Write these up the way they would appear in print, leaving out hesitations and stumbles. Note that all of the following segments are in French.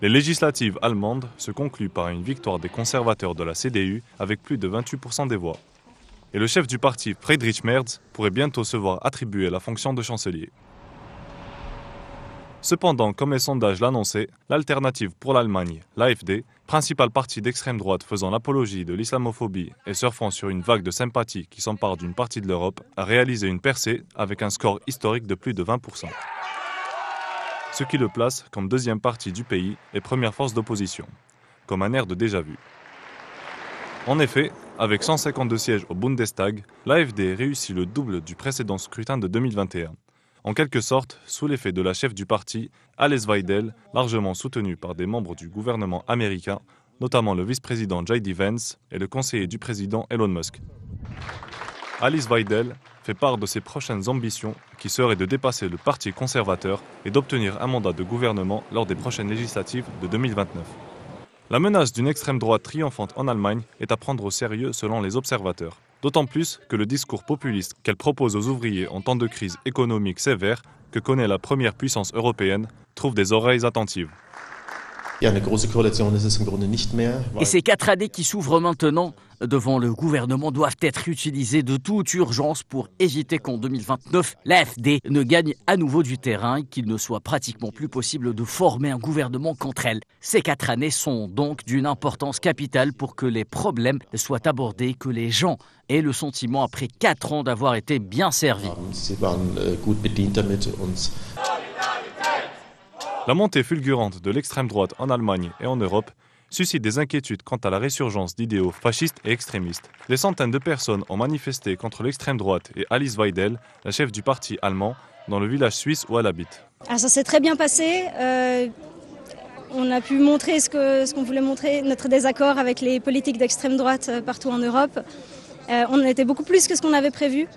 Les législatives allemandes se concluent par une victoire des conservateurs de la CDU avec plus de 28% des voix. Et le chef du parti, Friedrich Merz, pourrait bientôt se voir attribuer la fonction de chancelier. Cependant, comme les sondages l'annonçaient, l'Alternative pour l'Allemagne, l'AfD, principal parti d'extrême droite faisant l'apologie de l'islamophobie et surfant sur une vague de sympathie qui s'empare d'une partie de l'Europe, a réalisé une percée avec un score historique de plus de 20%. Ce qui le place comme deuxième parti du pays et première force d'opposition, comme un air de déjà-vu. En effet, avec 152 sièges au Bundestag, l'AfD réussit le double du précédent scrutin de 2021. En quelque sorte, sous l'effet de la chef du parti, Alice Weidel, largement soutenue par des membres du gouvernement américain, notamment le vice-président J.D. Vance et le conseiller du président Elon Musk. Alice Weidel fait part de ses prochaines ambitions qui seraient de dépasser le parti conservateur et d'obtenir un mandat de gouvernement lors des prochaines législatives de 2029. La menace d'une extrême droite triomphante en Allemagne est à prendre au sérieux selon les observateurs. D'autant plus que le discours populiste qu'elle propose aux ouvriers en temps de crise économique sévère que connaît la première puissance européenne trouve des oreilles attentives. Et ces 4 années qui s'ouvrent maintenant devant le gouvernement doivent être utilisées de toute urgence pour éviter qu'en 2029, l'AfD ne gagne à nouveau du terrain et qu'il ne soit pratiquement plus possible de former un gouvernement contre elle. Ces 4 années sont donc d'une importance capitale pour que les problèmes soient abordés, que les gens aient le sentiment après 4 ans d'avoir été bien servis. La montée fulgurante de l'extrême droite en Allemagne et en Europe suscite des inquiétudes quant à la résurgence d'idéaux fascistes et extrémistes. Des centaines de personnes ont manifesté contre l'extrême droite et Alice Weidel, la chef du parti allemand, dans le village suisse où elle habite. Alors ça s'est très bien passé. On a pu montrer ce qu'on voulait montrer, notre désaccord avec les politiques d'extrême droite partout en Europe. On a été beaucoup plus que ce qu'on avait prévu.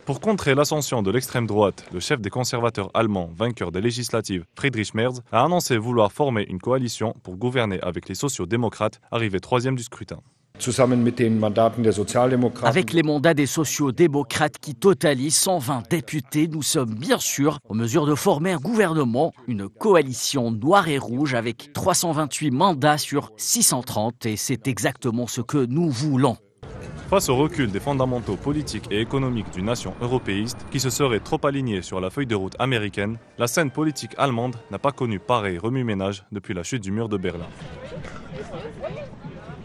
Pour contrer l'ascension de l'extrême droite, le chef des conservateurs allemands, vainqueur des législatives, Friedrich Merz, a annoncé vouloir former une coalition pour gouverner avec les sociaux-démocrates, arrivés 3e du scrutin. Avec les mandats des sociaux-démocrates qui totalisent 120 députés, nous sommes bien sûr en mesure de former un gouvernement, une coalition noire et rouge avec 328 mandats sur 630 et c'est exactement ce que nous voulons. Face au recul des fondamentaux politiques et économiques d'une nation européiste qui se serait trop alignée sur la feuille de route américaine, la scène politique allemande n'a pas connu pareil remue-ménage depuis la chute du mur de Berlin.